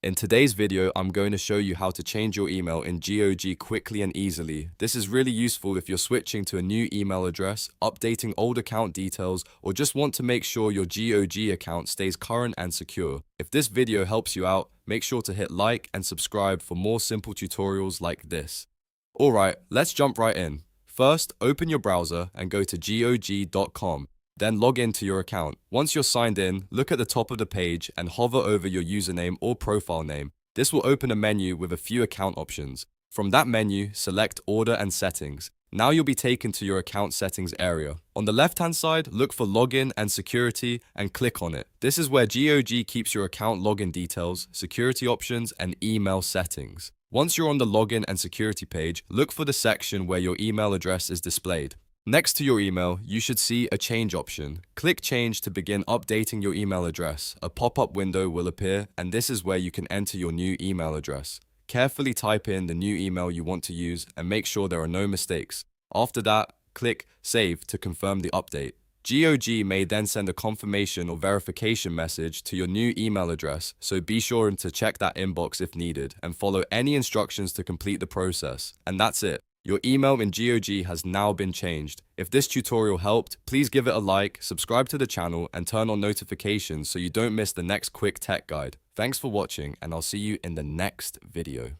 In today's video, I'm going to show you how to change your email in GOG quickly and easily. This is really useful if you're switching to a new email address, updating old account details, or just want to make sure your GOG account stays current and secure. If this video helps you out, make sure to hit like and subscribe for more simple tutorials like this. Alright, let's jump right in. First, open your browser and go to gog.com. Then log into your account. Once you're signed in, look at the top of the page and hover over your username or profile name. This will open a menu with a few account options. From that menu, select Order and Settings. Now you'll be taken to your account settings area. On the left-hand side, look for Login and Security and click on it. This is where GOG keeps your account login details, security options, and email settings. Once you're on the Login and Security page, look for the section where your email address is displayed. Next to your email, you should see a change option. Click Change to begin updating your email address. A pop-up window will appear, and this is where you can enter your new email address. Carefully type in the new email you want to use and make sure there are no mistakes. After that, click Save to confirm the update. GOG may then send a confirmation or verification message to your new email address, so be sure to check that inbox if needed and follow any instructions to complete the process. And that's it. Your email in GOG has now been changed. If this tutorial helped, please give it a like, subscribe to the channel, and turn on notifications so you don't miss the next quick tech guide. Thanks for watching, and I'll see you in the next video.